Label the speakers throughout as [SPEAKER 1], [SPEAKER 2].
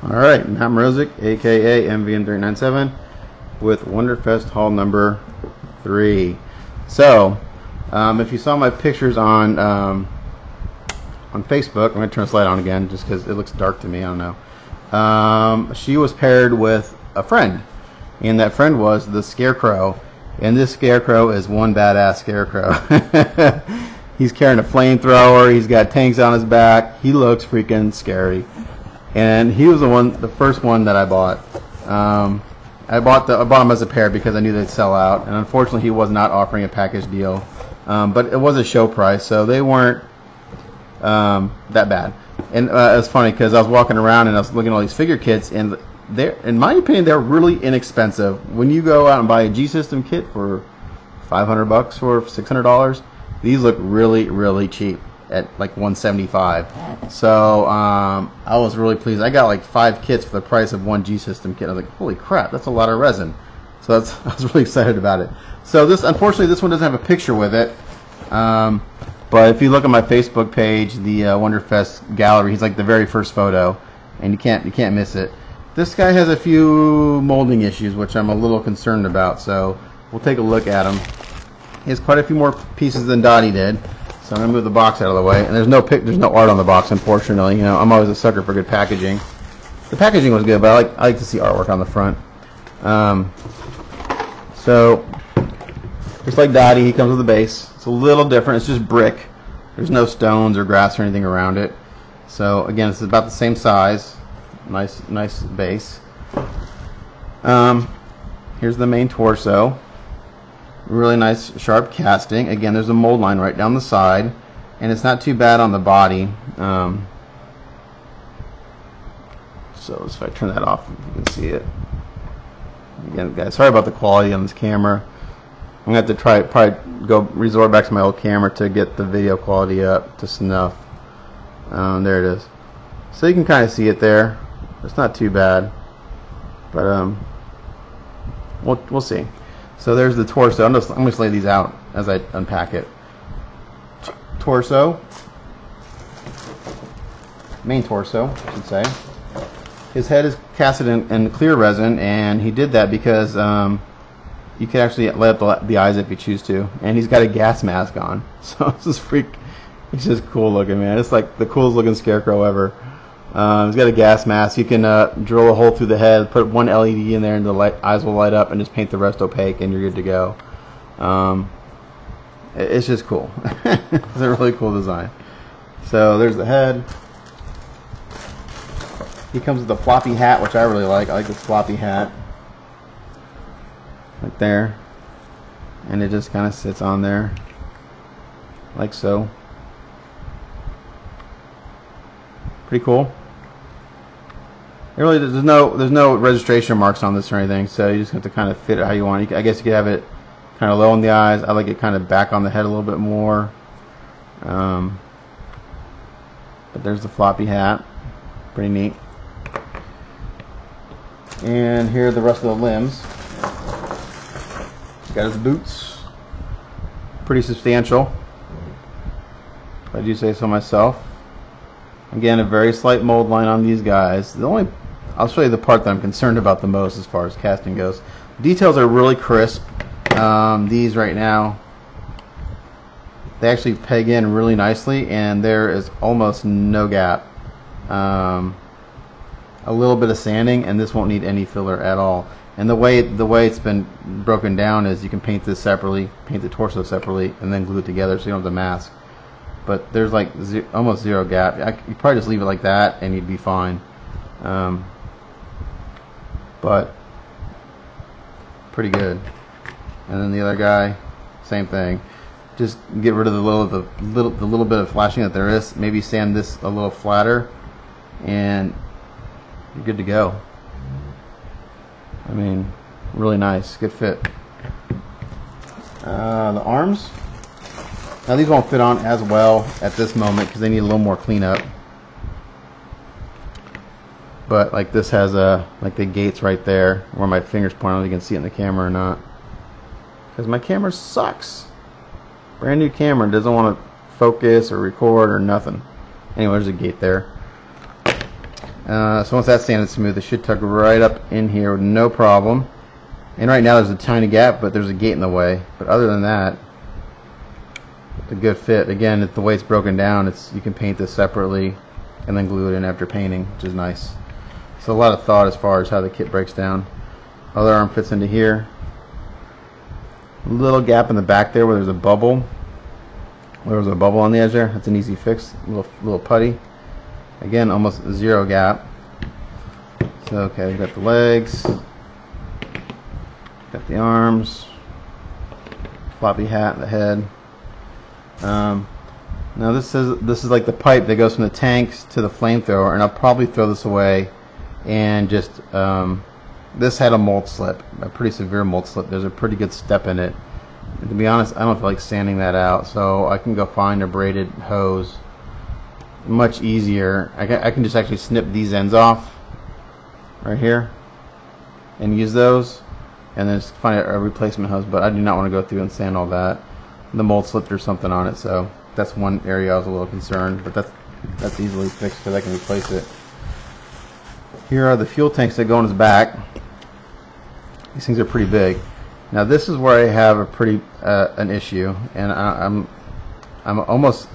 [SPEAKER 1] Alright, Matt Mrozik, aka MVN397, with WonderFest Haul number 3. So, if you saw my pictures on Facebook, I'm going to turn this light on again just because it looks dark to me, I don't know. She was paired with a friend, and that friend was the Scarecrow, and this Scarecrow is one badass Scarecrow. He's carrying a flamethrower, he's got tanks on his back, he looks freaking scary. And he was the first one that I bought. I bought him as a pair because I knew they'd sell out, and unfortunately he was not offering a package deal. But it was a show price, so they weren't that bad. And it was funny because I was walking around and I was looking at all these figure kits, and in my opinion, they're really inexpensive. When you go out and buy a G-System kit for $500 or $600, these look really, really cheap at like $175. So I was really pleased. I got like 5 kits for the price of one G-System kit. I was like, holy crap, that's a lot of resin. So I was really excited about it. So unfortunately, this one doesn't have a picture with it. But if you look at my Facebook page, the WonderFest gallery, he's like the very first photo, and you can't miss it. This guy has a few molding issues, which I'm a little concerned about. So we'll take a look at him. He has quite a few more pieces than Dottie did. So I'm gonna move the box out of the way, and there's no art on the box, unfortunately. You know, I'm always a sucker for good packaging. The packaging was good, but I like to see artwork on the front. So just like Dottie, he comes with a base. It's a little different. It's just brick. There's no stones or grass or anything around it. So again, it's about the same size. Nice base. Here's the main torso. Really nice sharp casting. Again, there's a mold line right down the side, and it's not too bad on the body. So if I turn that off, you can see it. Again, guys, sorry about the quality on this camera. I'm gonna have to probably resort back to my old camera to get the video quality up to snuff. There it is. So you can kind of see it there. It's not too bad, but we'll see. So there's the torso. I'm just lay these out as I unpack it. Torso, main torso, I should say. His head is casted in clear resin, and he did that because you can actually light up the eyes if you choose to. And he's got a gas mask on, so it's just cool looking, man. It's like the coolest looking Scarecrow ever. He's got a gas mask. You can drill a hole through the head, put one LED in there, and the eyes will light up, and just paint the rest opaque, and you're good to go. It's just cool. It's a really cool design. So there's the head. He comes with a floppy hat, which I really like. I like this floppy hat. Right there. And it just kind of sits on there. Like so. Pretty cool. There's no registration marks on this or anything, so you just have to kind of fit it how you want. I guess you could have it kind of low on the eyes. I like it kind of back on the head a little bit more. But there's the floppy hat. Pretty neat. And here are the rest of the limbs. He's got his boots. Pretty substantial, if I do say so myself. Again, a very slight mold line on these guys. I'll show you the part that I'm concerned about the most as far as casting goes. Details are really crisp. These right now, they actually peg in really nicely, and there is almost no gap. A little bit of sanding, and this won't need any filler at all. And the way it's been broken down is you can paint this separately, paint the torso separately, and then glue it together so you don't have the mask. But there's like almost zero gap. You probably just leave it like that and you'd be fine. But pretty good. And then the other guy, same thing. Just get rid of the little bit of flashing that there is. Maybe sand this a little flatter, and you're good to go. I mean, really nice, good fit. The arms. Now these won't fit on as well at this moment because they need a little more cleanup. But like this has like the gates right there where my fingers point. I don't know if you can see it in the camera or not, because my camera sucks. Brand new camera, doesn't want to focus or record or nothing. Anyway, there's a gate there. So once that's sanded smooth, it should tuck right up in here with no problem. And right now there's a tiny gap, but there's a gate in the way. But other than that, it's a good fit. Again, the way it's broken down, you can paint this separately and then glue it in after painting, which is nice. So a lot of thought as far as how the kit breaks down. Other arm fits into here. A little gap in the back there where there's a bubble. There was a bubble on the edge there. That's an easy fix. Little putty. Again, almost zero gap. So okay, we got the legs, got the arms, floppy hat, and the head. Now this is like the pipe that goes from the tanks to the flamethrower, and I'll probably throw this away and just this had a mold slip, a pretty severe mold slip. There's a pretty good step in it. And to be honest, I don't feel like sanding that out, so I can go find a braided hose. Much easier. I can just actually snip these ends off right here and use those, and then just find a replacement hose. But I do not want to go through and sand all that. The mold slipped or something on it, so that's one area I was a little concerned. But that's easily fixed because I can replace it. Here are the fuel tanks that go on his back. These things are pretty big. Now this is where I have a pretty an issue, and I almost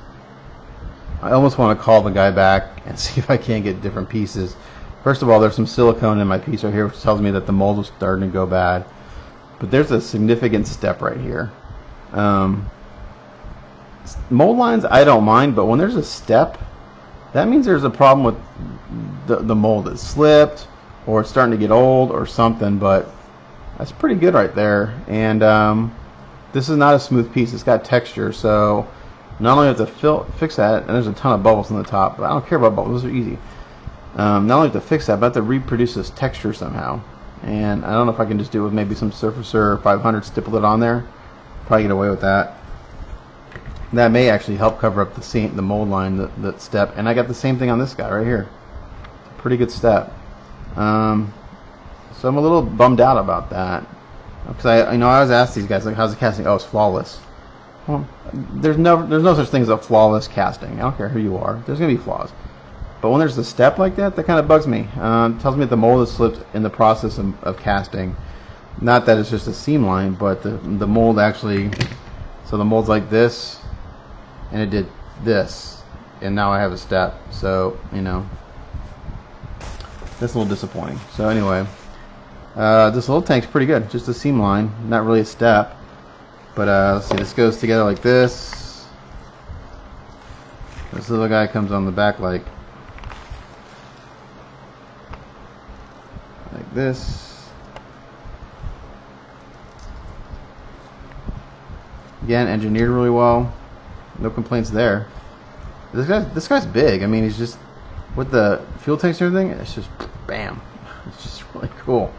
[SPEAKER 1] want to call the guy back and see if I can't get different pieces. First of all, there's some silicone in my piece right here, which tells me that the mold was starting to go bad. But there's a significant step right here. Mold lines I don't mind, but when there's a step, that means there's a problem with the mold. It's slipped, or it's starting to get old, or something. But that's pretty good right there. And this is not a smooth piece. It's got texture, so not only have to fix that, and there's a ton of bubbles on the top, but I don't care about bubbles. Those are easy. Not only have to fix that, but I have to reproduce this texture somehow. And I don't know if I can just do it with maybe some Surfacer 500, stipple it on there. Probably get away with that. That may actually help cover up the mold line, the step. And I got the same thing on this guy right here. It's a pretty good step. So I'm a little bummed out about that, because I always ask these guys, like, how's the casting? Oh, it's flawless. Well, there's no such thing as a flawless casting. I don't care who you are. There's gonna be flaws. But when there's a step like that, that kind of bugs me. It tells me that the mold has slipped in the process of casting. Not that it's just a seam line, but the mold actually. So the mold's like this, and it did this, and now I have a step. So that's a little disappointing. So anyway, this little tank's pretty good. Just a seam line, not really a step. But let's see, this goes together like this. This little guy comes on the back like this. Again, engineered really well. No complaints there. This guy's big. I mean, he's just with the fuel tanks and everything. It's just bam. It's just really cool.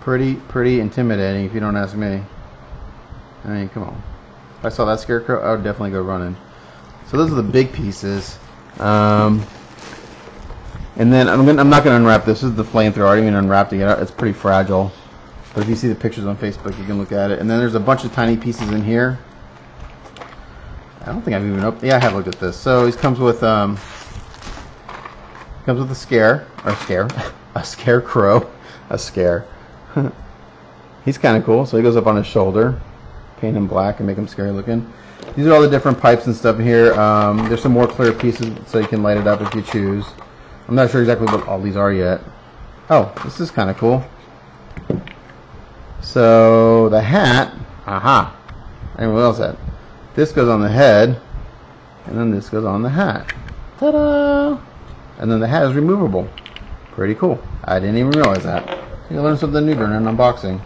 [SPEAKER 1] Pretty intimidating, if you don't ask me. I mean, come on. If I saw that scarecrow, I would definitely go running. So those are the big pieces. And then I'm not going to unwrap this. This is the flamethrower. I didn't even unwrap it yet. It's pretty fragile. But if you see the pictures on Facebook, you can look at it. And then there's a bunch of tiny pieces in here. I don't think I've even opened. Yeah, I have looked at this. So it comes with a scarecrow, a scare. He's kind of cool. So he goes up on his shoulder, paint him black and make him scary looking. These are all the different pipes and stuff here. There's some more clear pieces so you can light it up if you choose. I'm not sure exactly what all these are yet. Oh, this is kind of cool. So the hat, aha, I didn't realize that. This goes on the head, and then this goes on the hat. Ta-da! And then the hat is removable. Pretty cool. I didn't even realize that. You learn something new during an unboxing.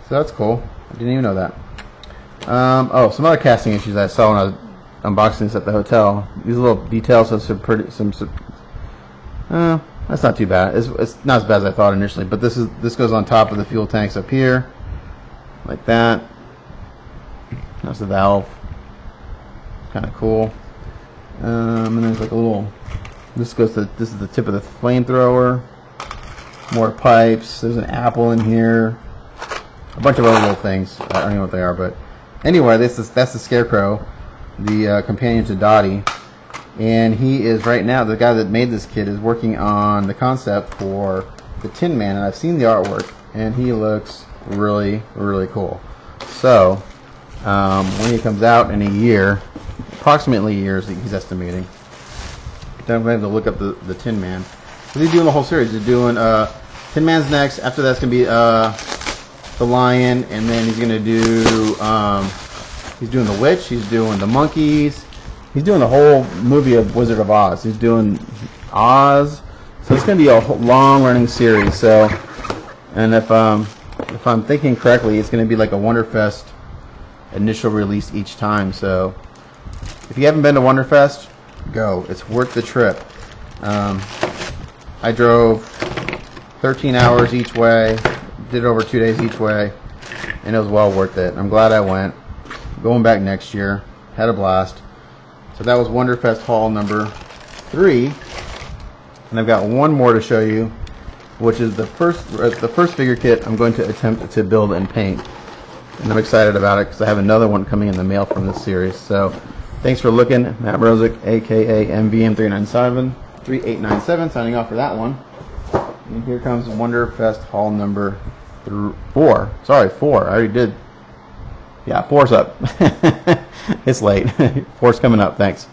[SPEAKER 1] So that's cool. I didn't even know that. Oh, some other casting issues I saw when I was unboxing this at the hotel. These little details have that's not too bad. It's not as bad as I thought initially. But this goes on top of the fuel tanks up here, like that. That's the valve. Kind of cool. And there's like a little. This is the tip of the flamethrower. More pipes. There's an apple in here. A bunch of other little things. I don't know what they are, but anyway, that's the scarecrow, the companion to Dottie. and he is right now, the guy that made this kit is working on the concept for the Tin Man, and I've seen the artwork, and he looks really, really cool. So when he comes out in a year, approximately years he's estimating, then I'm going to look up the Tin Man. So he's doing the whole series. He's doing Tin Man's next. After that's going to be the Lion, and then he's going to do he's doing the Witch. He's doing the Monkeys. He's doing the whole movie of Wizard of Oz. He's doing Oz. So it's going to be a long running series. So, and if I'm thinking correctly, it's going to be like a WonderFest initial release each time. So if you haven't been to WonderFest, go. It's worth the trip. I drove 13 hours each way, did it over 2 days each way, and it was well worth it. I'm glad I went. Going back next year. Had a blast. So that was WonderFest Haul number 3. And I've got one more to show you, which is the first figure kit I'm going to attempt to build and paint. And I'm excited about it because I have another one coming in the mail from this series. So thanks for looking. Matt Brozick, aka MVM3897, signing off for that one. And here comes WonderFest Haul number 4. Sorry, 4. I already did. Yeah, 4's up. It's late. 4's coming up. Thanks.